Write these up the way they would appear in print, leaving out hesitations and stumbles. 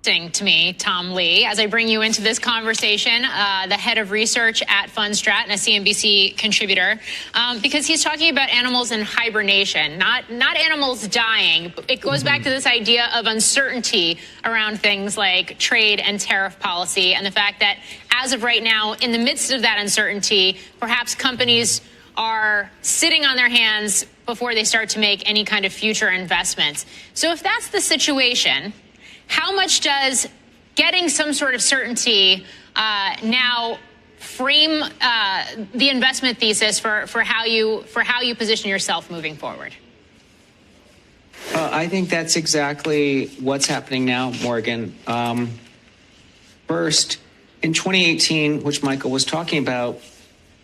interesting to me, Tom Lee, as I bring you into this conversation, the head of research at Fundstrat and a CNBC contributor, because he's talking about animals in hibernation, not animals dying. It goes back to this idea of uncertainty around things like trade and tariff policy, and the fact that as of right now, in the midst of that uncertainty, perhaps companies are sitting on their hands before they start to make any kind of future investments. So if that's the situation, how much does getting some sort of certainty now frame the investment thesis for how you position yourself moving forward? I think that's exactly what's happening now, Morgan. First, in 2018, which Michael was talking about,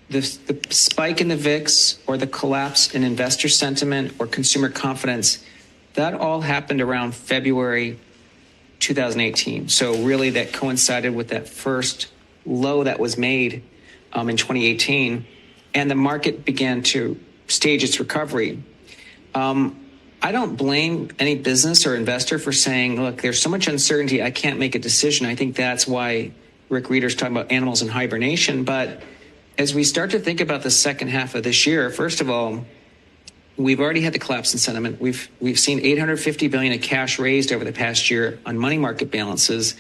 the spike in the VIX or the collapse in investor sentiment or consumer confidence, that all happened around February 2018. So really that coincided with that first low that was made in 2018, and the market began to stage its recovery. I don't blame any business or investor for saying, look, there's so much uncertainty, I can't make a decision. I think that's why Rick Rieder's talking about animals in hibernation. But as we start to think about the second half of this year, first of all, we've already had the collapse in sentiment. We've seen $850 billion of cash raised over the past year on money market balances.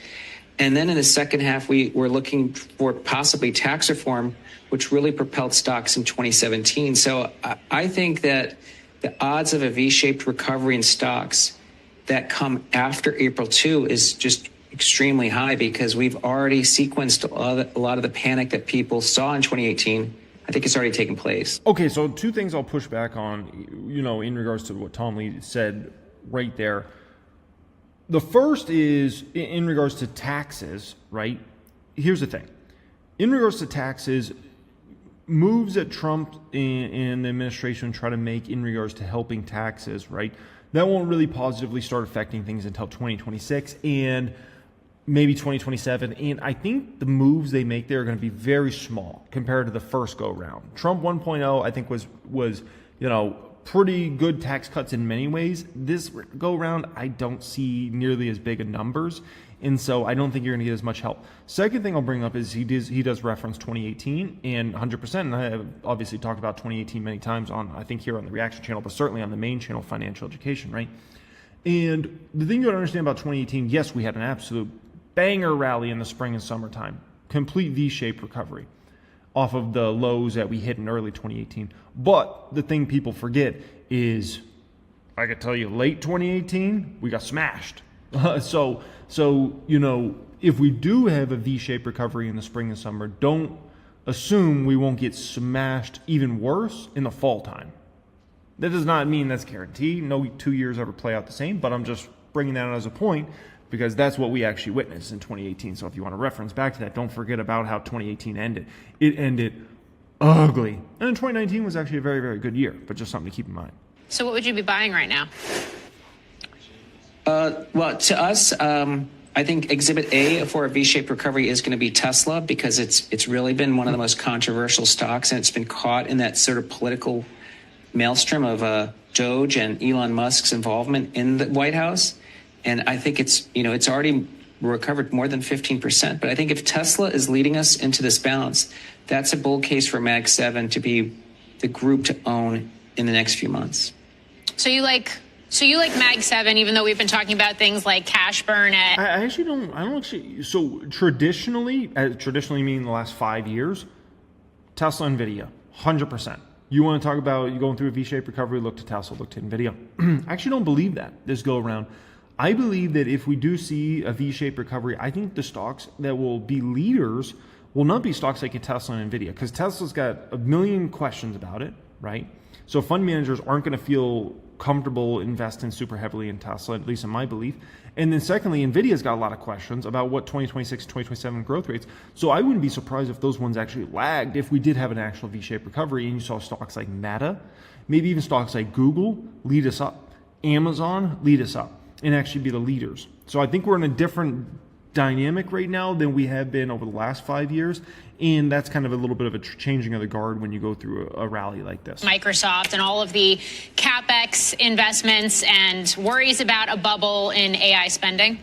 And then in the second half, we're looking for possibly tax reform, which really propelled stocks in 2017. So I think that the odds of a V-shaped recovery in stocks that come after April 2 is just extremely high, because we've already sequenced a lot of the panic that people saw in 2018. I think it's already taken place. Okay, so two things I'll push back on, in regards to what Tom Lee said right there. The first is in regards to taxes, right? Here's the thing. In regards to taxes, moves that Trump and the administration try to make in regards to helping taxes, right? That won't really positively start affecting things until 2026 and maybe 2027. And I think the moves they make there are going to be very small compared to the first go round. Trump 1.0, I think was pretty good tax cuts in many ways. This go round, I don't see nearly as big of numbers. And so I don't think you're going to get as much help. Second thing I'll bring up is he does reference 2018 and 100%. And I have obviously talked about 2018 many times I think here on the Reaction channel, but certainly on the main channel, Financial Education, right? And the thing you got to understand about 2018, yes, we had an absolute banger rally in the spring and summertime, complete V-shaped recovery off of the lows that we hit in early 2018. But the thing people forget is, I could tell you, late 2018, we got smashed. So if we do have a V-shaped recovery in the spring and summer, don't assume we won't get smashed even worse in the fall time. That does not mean that's guaranteed. No 2 years ever play out the same, but I'm just bringing that out as a point because that's what we actually witnessed in 2018. So if you want to reference back to that, don't forget about how 2018 ended. It ended ugly. And then 2019 was actually a very, very good year, but just something to keep in mind. So what would you be buying right now? Well, to us, I think Exhibit A for a V-shaped recovery is going to be Tesla, because it's really been one of the most controversial stocks, and it's been caught in that sort of political maelstrom of Doge and Elon Musk's involvement in the White House. And I think it's already recovered more than 15%. But I think if Tesla is leading us into this bounce, that's a bull case for Mag 7 to be the group to own in the next few months. So you like Mag 7, even though we've been talking about things like cash burn at... I don't actually... So traditionally meaning the last 5 years, Tesla, NVIDIA, 100%. You want to talk about you going through a V-shaped recovery, look to Tesla, look to NVIDIA. I actually don't believe that this go around. I believe that if we do see a V-shaped recovery, I think the stocks that will be leaders will not be stocks like Tesla and NVIDIA, because Tesla's got a million questions about it, right? So fund managers aren't going to feel comfortable investing super heavily in Tesla, at least in my belief. And then secondly, NVIDIA's got a lot of questions about what 2026, 2027 growth rates. So I wouldn't be surprised if those ones actually lagged if we did have an actual V-shaped recovery and you saw stocks like Meta, maybe even stocks like Google lead us up, Amazon lead us up, and actually be the leaders. So I think we're in a different dynamic right now than we have been over the last 5 years. And that's kind of a little bit of a changing of the guard when you go through a rally like this. Microsoft and all of the CapEx investments and worries about a bubble in AI spending?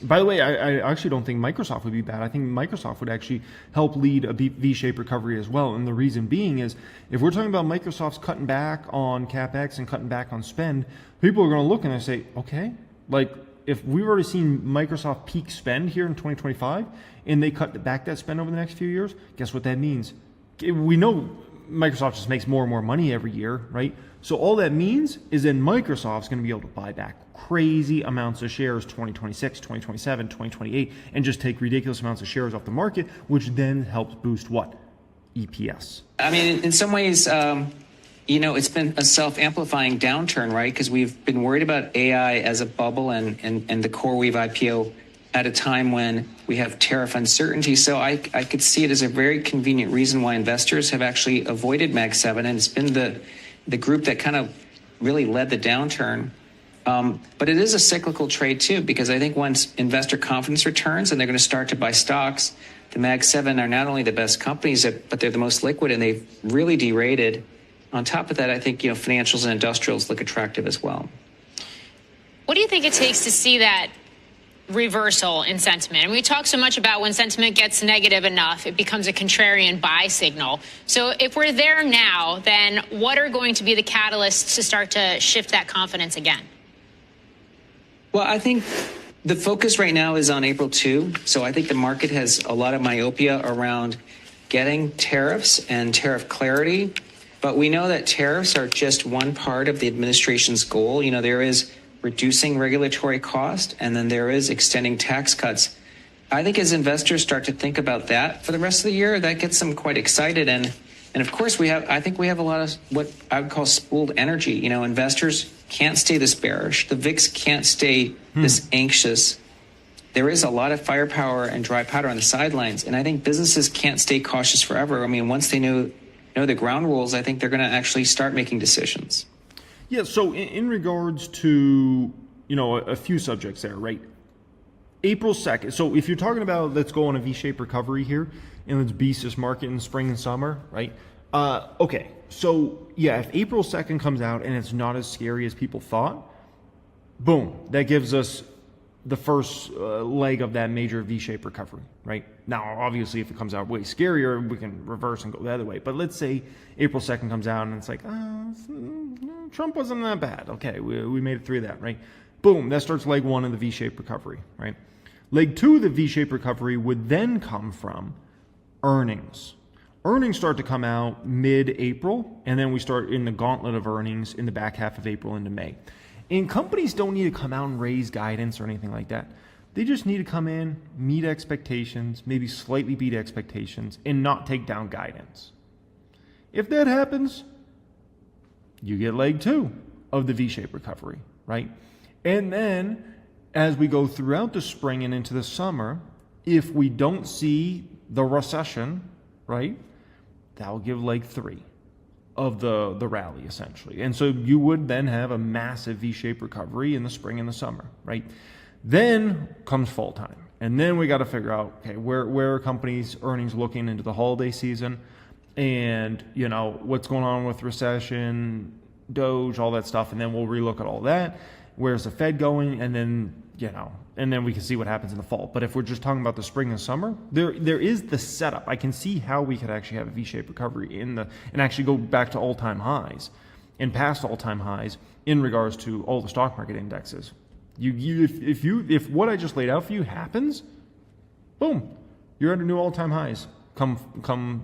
By the way, I actually don't think Microsoft would be bad. I think Microsoft would actually help lead a V-shaped recovery as well. And the reason being is, if we're talking about Microsoft's cutting back on CapEx and cutting back on spend, people are going to look and they say, okay, like if we've already seen Microsoft peak spend here in 2025 and they cut back that spend over the next few years, guess what that means? We know Microsoft just makes more and more money every year, right? So all that means is then Microsoft's going to be able to buy back crazy amounts of shares 2026, 2027, 2028, and just take ridiculous amounts of shares off the market, which then helps boost what? EPS. I mean, in some ways, it's been a self-amplifying downturn, right? Because we've been worried about AI as a bubble and the CoreWeave IPO at a time when we have tariff uncertainty. So I could see it as a very convenient reason why investors have actually avoided Mag 7, and it's been the group that kind of really led the downturn. But it is a cyclical trade too, because I think once investor confidence returns and they're going to start to buy stocks, the Mag 7 are not only the best companies, but they're the most liquid and they've really derated. On top of that, I think, financials and industrials look attractive as well. What do you think it takes to see that reversal in sentiment? And we talk so much about when sentiment gets negative enough, it becomes a contrarian buy signal. So if we're there now, then what are going to be the catalysts to start to shift that confidence again? Well, I think the focus right now is on April 2. So I think the market has a lot of myopia around getting tariffs and tariff clarity. But we know that tariffs are just one part of the administration's goal. There is reducing regulatory cost, and then there is extending tax cuts. I think as investors start to think about that for the rest of the year, that gets them quite excited. And of course, I think we have a lot of what I would call spooled energy. Investors can't stay this bearish. The VIX can't stay this anxious. There is a lot of firepower and dry powder on the sidelines. And I think businesses can't stay cautious forever. I mean, once they know the ground rules, I think they're going to actually start making decisions. Yeah, so in regards to, a few subjects there, right? April 2nd. So if you're talking about let's go on a V-shaped recovery here and let's beast this market in spring and summer, right? Okay, so yeah, if April 2nd comes out and it's not as scary as people thought, boom, that gives us the first leg of that major V-shaped recovery, right? Now, obviously, if it comes out way scarier, we can reverse and go the other way. But let's say April 2nd comes out and it's like, Trump wasn't that bad. Okay, we made it through that, right? Boom, that starts leg one of the V-shaped recovery, right? Leg two of the V-shaped recovery would then come from earnings. Earnings start to come out mid-April, and then we start in the gauntlet of earnings in the back half of April into May. And companies don't need to come out and raise guidance or anything like that. They just need to come in, meet expectations, maybe slightly beat expectations, and not take down guidance. If that happens, you get leg two of the V-shaped recovery, right? And then as we go throughout the spring and into the summer, if we don't see the recession, right, that will give leg three of the rally, essentially. And so you would then have a massive V-shaped recovery in the spring and the summer, right? Then comes fall time. And then we got to figure out, okay, where are companies' earnings looking into the holiday season? And, what's going on with recession, Doge, all that stuff. And then we'll relook at all that. Where's the Fed going? And then, and then we can see what happens in the fall. But if we're just talking about the spring and summer, there is the setup. I can see how we could actually have a V-shaped recovery and actually go back to all-time highs and past all-time highs in regards to all the stock market indexes. If what I just laid out for you happens, boom, you're at a new all-time highs. Come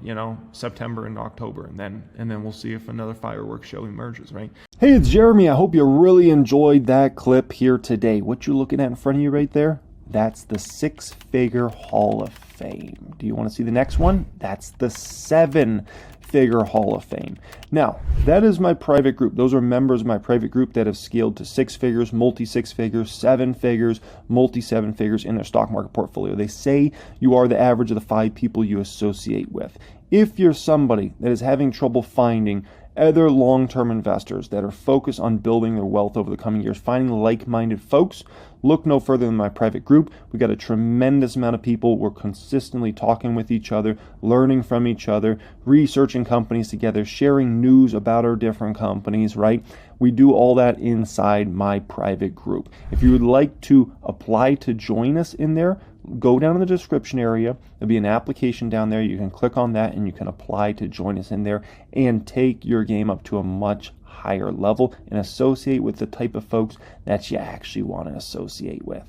September and October, and then we'll see if another fireworks show emerges, right? Hey, it's Jeremy. I hope you really enjoyed that clip here today. What you looking at in front of you right there? That's the 6-figure Hall of Fame. Do you want to see the next one? That's the 7-figure Hall of Fame. Now, that is my private group. Those are members of my private group that have scaled to 6 figures, multi-6 figures, 7 figures, multi-7 figures in their stock market portfolio. They say you are the average of the 5 people you associate with. If you're somebody that is having trouble finding other long-term investors that are focused on building their wealth over the coming years, finding like-minded folks. Look no further than my private group. We got a tremendous amount of people. We're consistently talking with each other, learning from each other, researching companies together, sharing news about our different companies, right? We do all that inside my private group. If you would like to apply to join us in there, go down in the description area. There'll be an application down there. You can click on that and you can apply to join us in there and take your game up to a much higher level and associate with the type of folks that you actually want to associate with.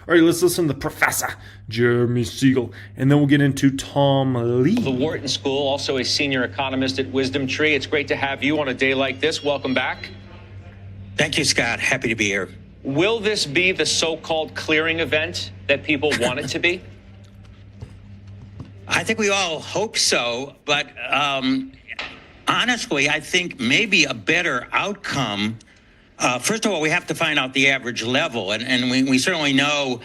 All right, let's listen to Professor Jeremy Siegel, and then we'll get into Tom Lee. The Wharton School, also a senior economist at Wisdom Tree. It's great to have you on a day like this. Welcome back. Thank you, Scott. Happy to be here. Will this be the so-called clearing event that people want it to be? I think we all hope so, but honestly, I think maybe a better outcome. First of all, we have to find out the average level, and we certainly know.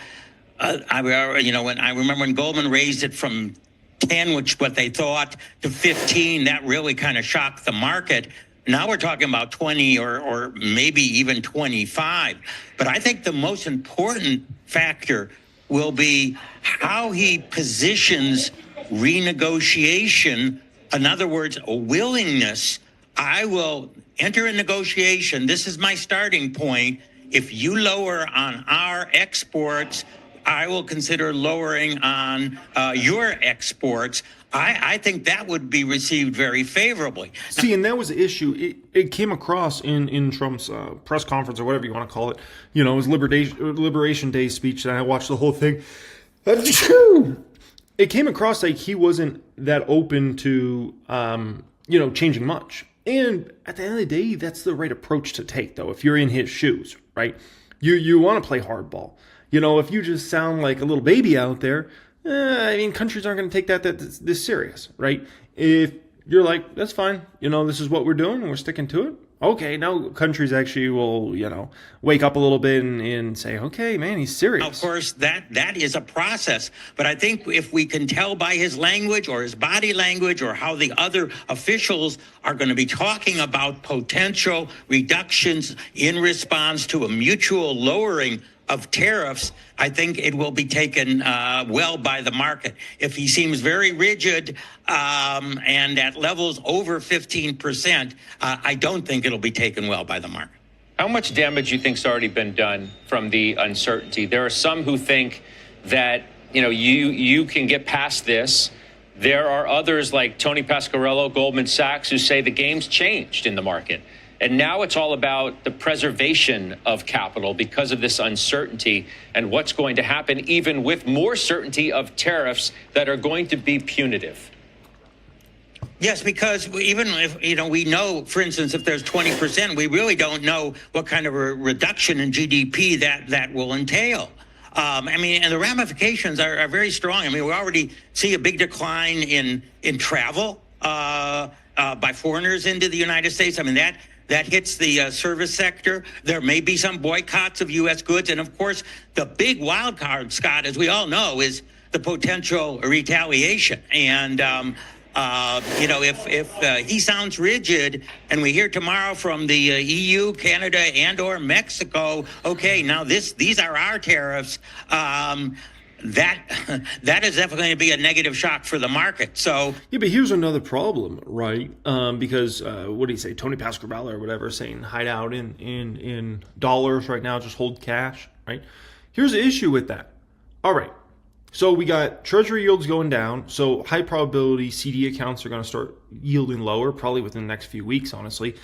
I remember when Goldman raised it from 10, which what they thought, to 15. That really kind of shocked the market. Now we're talking about 20 or maybe even 25. But I think the most important factor will be how he positions renegotiation. In other words, a willingness. I will enter a negotiation. This is my starting point. If you lower on our exports, I will consider lowering on your exports. I think that would be received very favorably. See, and that was the issue. It came across in Trump's press conference, or whatever you want to call it. You know, his Liberation Day speech, and I watched the whole thing. It came across like he wasn't that open to, changing much. And at the end of the day, that's the right approach to take, though, if you're in his shoes, right? You want to play hardball. You know, if you just sound like a little baby out there, countries aren't going to take that this serious, right? If you're like, that's fine, this is what we're doing and we're sticking to it. Okay, now countries actually will, wake up a little bit and say, okay, man, he's serious. Of course, that is a process. But I think if we can tell by his language or his body language or how the other officials are going to be talking about potential reductions in response to a mutual lowering of tariffs, I think it will be taken well by the market. If he seems very rigid and at levels over 15%, I don't think it'll be taken well by the market. How much damage do you think's already been done from the uncertainty? There are some who think that you can get past this. There are others like Tony Pasquarello, Goldman Sachs, who say the game's changed in the market. And now it's all about the preservation of capital because of this uncertainty and what's going to happen, even with more certainty of tariffs that are going to be punitive. Yes, because even if, we know, for instance, if there's 20%, we really don't know what kind of a reduction in GDP that will entail. And the ramifications are very strong. We already see a big decline in travel by foreigners into the United States. That hits the service sector. There may be some boycotts of U.S. goods. And, of course, the big wild card, Scott, as we all know, is the potential retaliation. And, if he sounds rigid and we hear tomorrow from the EU, Canada, and or Mexico, okay, now these are our tariffs, that is definitely going to be a negative shock for the market. So yeah, but here's another problem, right? Because what do you say, Tony Pasquarello or whatever, saying hide out in dollars right now, just hold cash, right? Here's the issue with that. All right, so we got Treasury yields going down, so high probability CD accounts are going to start yielding lower, probably within the next few weeks, honestly.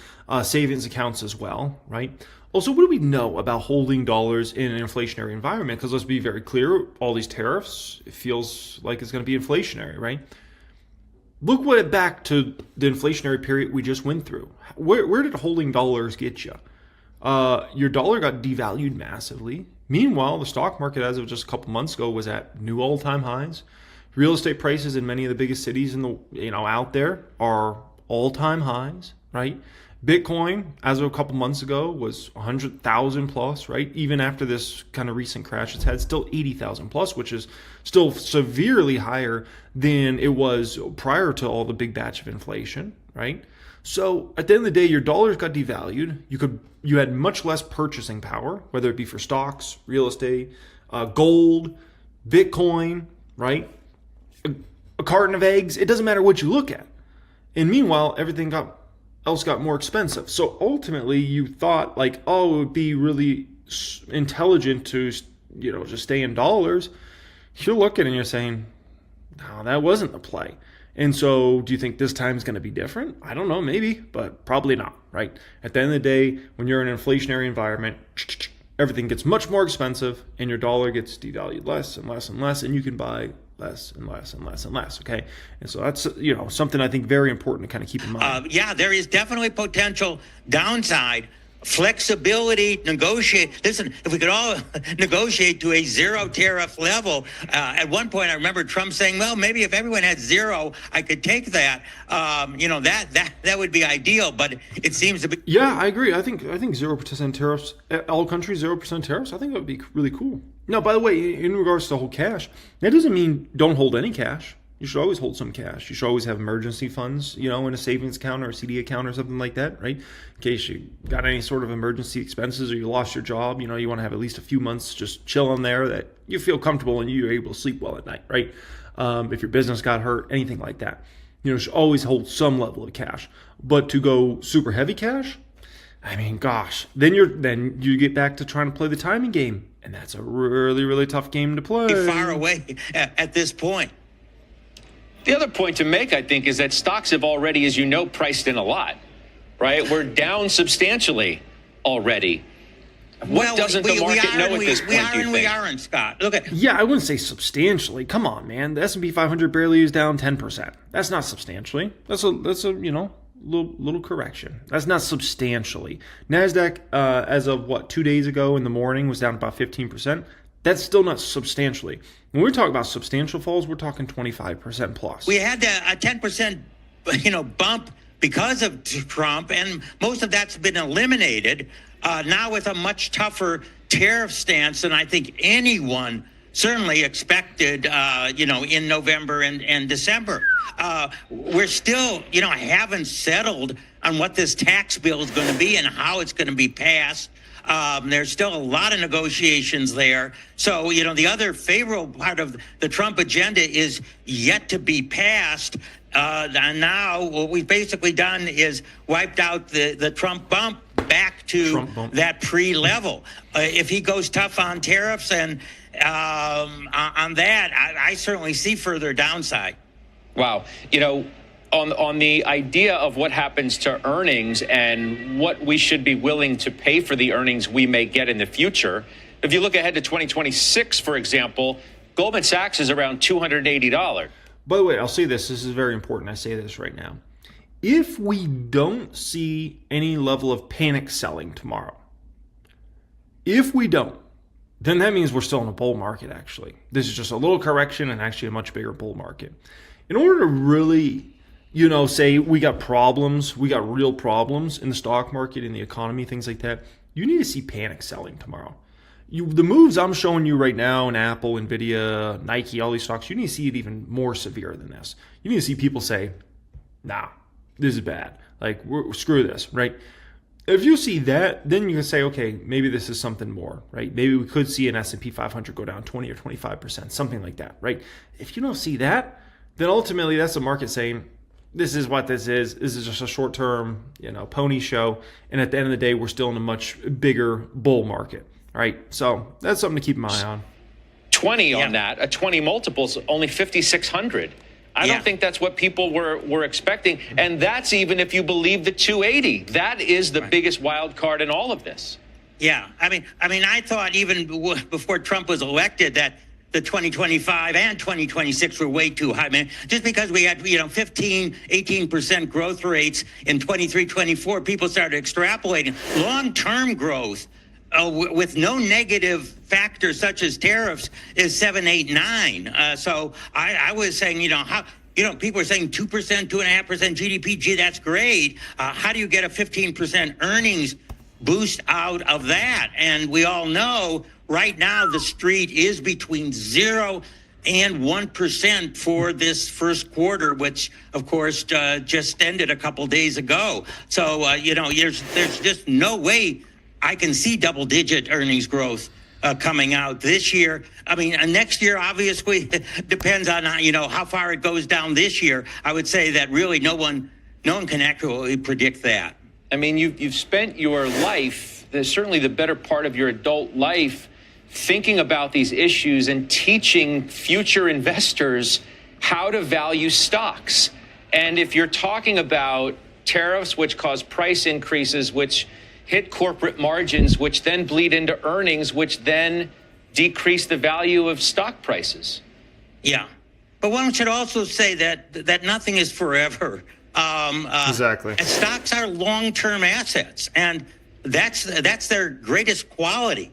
Savings accounts as well, right? Also, what do we know about holding dollars in an inflationary environment? Because let's be very clear, all these tariffs, it feels like it's going to be inflationary, right? Look back to the inflationary period we just went through. Where did holding dollars get you? Your dollar got devalued massively. Meanwhile, the stock market, as of just a couple months ago, was at new all-time highs. Real estate prices in many of the biggest cities out there are all-time highs, right? Bitcoin, as of a couple months ago, was 100,000 plus, right? Even after this kind of recent crash, it's had still 80,000 plus, which is still severely higher than it was prior to all the big batch of inflation, right? So at the end of the day, your dollars got devalued. You had much less purchasing power, whether it be for stocks, real estate, gold, Bitcoin, right? A carton of eggs. It doesn't matter what you look at. And meanwhile, everything else got more expensive. So ultimately, you thought like, oh, it would be really intelligent to, just stay in dollars. You're looking and you're saying, no, that wasn't the play. And so do you think this time is going to be different? I don't know, maybe, but probably not, right? At the end of the day, when you're in an inflationary environment, everything gets much more expensive and your dollar gets devalued less and less and less, and you can buy less and less and less and less, okay? And so that's, something I think very important to kind of keep in mind. Yeah, there is definitely potential downside. Flexibility, negotiate. Listen, if we could all negotiate to a zero tariff level, at one point I remember Trump saying, well, maybe if everyone had zero, I could take that. That would be ideal, but it seems to be. Yeah, I agree. I think 0% tariffs, all countries 0% tariffs. I think that would be really cool. Now, by the way, in regards to whole cash, that doesn't mean don't hold any cash. You should always hold some cash. You should always have emergency funds, in a savings account or a CD account or something like that, right? In case you got any sort of emergency expenses or you lost your job, you want to have at least a few months just chilling there that you feel comfortable and you're able to sleep well at night, right? If your business got hurt, anything like that. You should always hold some level of cash. But to go super heavy cash, I mean, gosh, then you get back to trying to play the timing game. And that's a really, really tough game to play. Far away at this point. The other point to make, I think, is that stocks have already, as you know, priced in a lot, right? We're down substantially already. What doesn't the market know at this point, do you think? We aren't, Scott. Look at. Yeah, I wouldn't say substantially. Come on, man. The S&P 500 barely is down 10%. That's not substantially. That's a little correction. That's not substantially. NASDAQ, as of 2 days ago in the morning, was down about 15%. That's still not substantially. When we're talking about substantial falls, we're talking 25% plus. We had a 10%, bump because of Trump, and most of that's been eliminated now with a much tougher tariff stance than I think anyone certainly expected, in November and December. We're still, haven't settled on what this tax bill is going to be and how it's going to be passed. There's still a lot of negotiations there. So, the other favorable part of the Trump agenda is yet to be passed. And now what we've basically done is wiped out the Trump bump back to that pre-level. If he goes tough on tariffs and on that, I certainly see further downside. Wow. On the idea of what happens to earnings and what we should be willing to pay for the earnings we may get in the future, if you look ahead to 2026, for example, Goldman Sachs is around $280. By the way, I'll say this. This is very important. I say this right now. If we don't see any level of panic selling tomorrow, if we don't, then that means we're still in a bull market, actually. This is just a little correction and actually a much bigger bull market. In order to really say we got problems, we got real problems in the stock market, in the economy, things like that, you need to see panic selling tomorrow. The moves I'm showing you right now in Apple, Nvidia, Nike, all these stocks, you need to see it even more severe than this. You need to see people say, nah, this is bad. Like, screw this, right? If you see that, then you can say, okay, maybe this is something more, right? Maybe we could see an S&P 500 go down 20 or 25%, something like that, right? If you don't see that, then ultimately that's the market saying, this is what this is. This is just a short-term, pony show. And at the end of the day, we're still in a much bigger bull market. All right. So that's something to keep an eye on. 20 on that. A 20 multiple's only 5,600. I don't think that's what people were expecting. And that's even if you believe the 280. That is the biggest wild card in all of this. Yeah. I mean, I thought even before Trump was elected that the 2025 and 2026 were way too high, man. Just because we had, 15, 18% growth rates in 23, 24, people started extrapolating. Long-term growth with no negative factors such as tariffs is 7, 8, 9. So I was saying, people are saying 2%, 2.5% GDP. Gee, that's great. How do you get a 15% earnings boost out of that? And we all know right now the street is between 0 and 1% for this first quarter, which, of course, just ended a couple days ago. So, there's just no way I can see double-digit earnings growth coming out this year. I mean, next year, obviously, depends on, how far it goes down this year. I would say that really no one can accurately predict that. I mean, you've spent your life, certainly the better part of your adult life, thinking about these issues and teaching future investors how to value stocks. And if you're talking about tariffs, which cause price increases, which hit corporate margins, which then bleed into earnings, which then decrease the value of stock prices. Yeah. But one should also say that nothing is forever. Exactly. Stocks are long-term assets, and that's their greatest quality.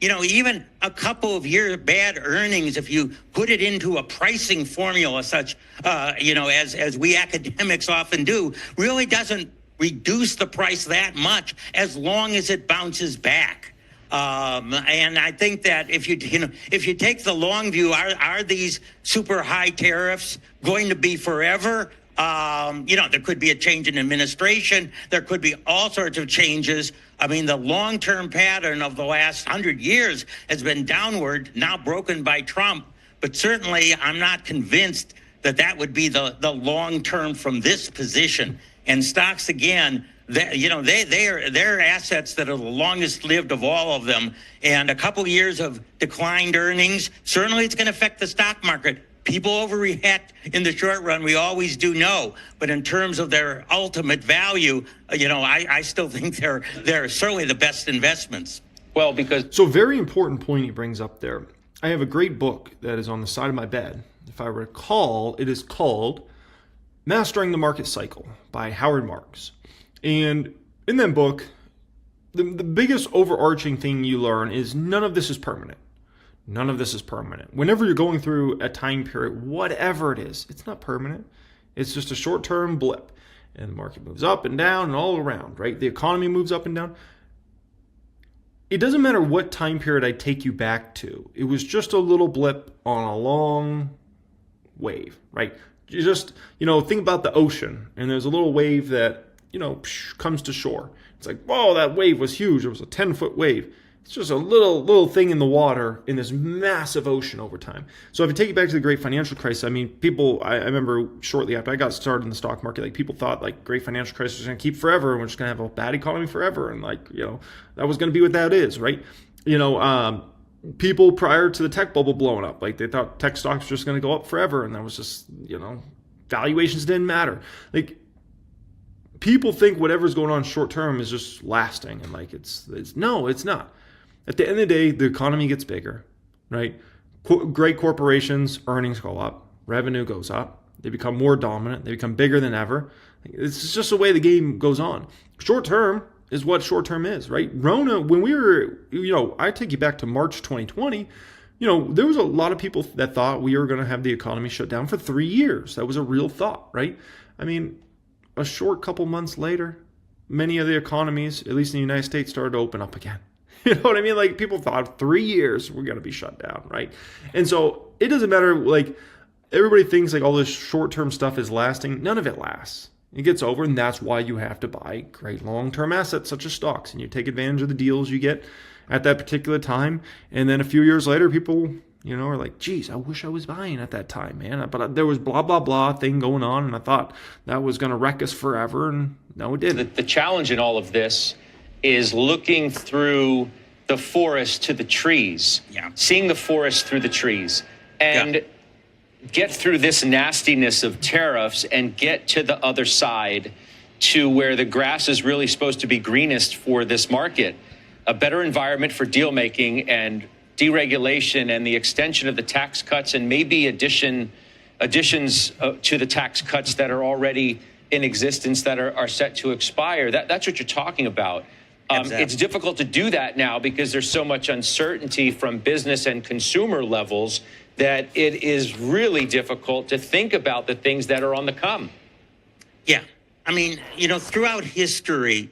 Even a couple of years bad earnings, if you put it into a pricing formula such, as we academics often do, really doesn't reduce the price that much as long as it bounces back. And I think that if you take the long view, are these super high tariffs going to be forever? There could be a change in administration. There could be all sorts of changes. I mean, the long-term pattern of the last 100 years has been downward, now broken by Trump. But certainly, I'm not convinced that would be the long-term from this position. And stocks, again, they're assets that are the longest lived of all of them. And a couple of years of declined earnings, certainly it's going to affect the stock market. People overreact in the short run. We always do know. But in terms of their ultimate value, I still think they're certainly the best investments. Well, because... So very important point he brings up there. I have a great book that is on the side of my bed. If I recall, it is called Mastering the Market Cycle by Howard Marks. And in that book, the biggest overarching thing you learn is none of this is permanent. None of this is permanent. Whenever you're going through a time period, whatever it is, it's not permanent. It's just a short-term blip. And the market moves up and down and all around, right? The economy moves up and down. It doesn't matter what time period I take you back to. It was just a little blip on a long wave, right? You just, think about the ocean, and there's a little wave that, comes to shore. It's like, whoa, that wave was huge. It was a 10-foot wave. It's just a little thing in the water in this massive ocean over time. So if you take it back to the great financial crisis, I mean, I remember shortly after I got started in the stock market, like people thought like great financial crisis was going to keep forever and we're just going to have a bad economy forever. And that was going to be what that is, right? People prior to the tech bubble blowing up, like they thought tech stocks were just going to go up forever. And that was just, valuations didn't matter. Like, people think whatever's going on short term is just lasting. And like, no, it's not. At the end of the day, the economy gets bigger, right? Great corporations, earnings go up, revenue goes up. They become more dominant. They become bigger than ever. It's just the way the game goes on. Short term is what short term is, right? Rona, when we were, I take you back to March 2020, there was a lot of people that thought we were going to have the economy shut down for 3 years. That was a real thought, right? I mean, a short couple months later, many of the economies, at least in the United States, started to open up again. You know what I mean? Like, people thought 3 years we're going to be shut down, right? And so it doesn't matter, like, everybody thinks like all this short-term stuff is lasting. None of it lasts. It gets over, and that's why you have to buy great long-term assets such as stocks, and you take advantage of the deals you get at that particular time. And then a few years later, people, are like, geez, I wish I was buying at that time, man. But there was blah, blah, blah thing going on, and I thought that was going to wreck us forever, and no, it didn't. The challenge in all of this is looking through the forest to the trees, seeing the forest through the trees, and get through this nastiness of tariffs and get to the other side to where the grass is really supposed to be greenest for this market, a better environment for deal making and deregulation and the extension of the tax cuts and maybe additions to the tax cuts that are already in existence that are set to expire. That's what you're talking about. It's difficult to do that now because there's so much uncertainty from business and consumer levels that it is really difficult to think about the things that are on the come. Yeah. I mean, throughout history,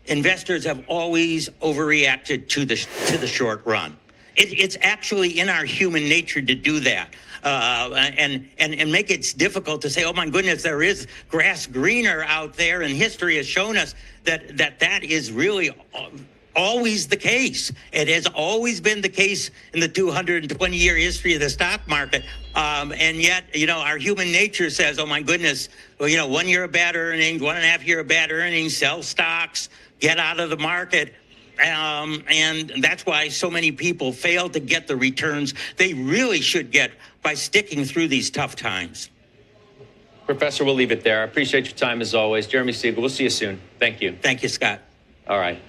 investors have always overreacted to the short run. It's actually in our human nature to do that. And make it difficult to say, oh my goodness, there is grass greener out there, and history has shown us that is really always the case. It has always been the case in the 220-year history of the stock market. And yet, our human nature says, oh my goodness, well, 1 year of bad earnings, 1.5 year of bad earnings, sell stocks, get out of the market. And that's why so many people fail to get the returns they really should get by sticking through these tough times. Professor, we'll leave it there. I appreciate your time as always. Jeremy Siegel, we'll see you soon. Thank you. Thank you, Scott. All right.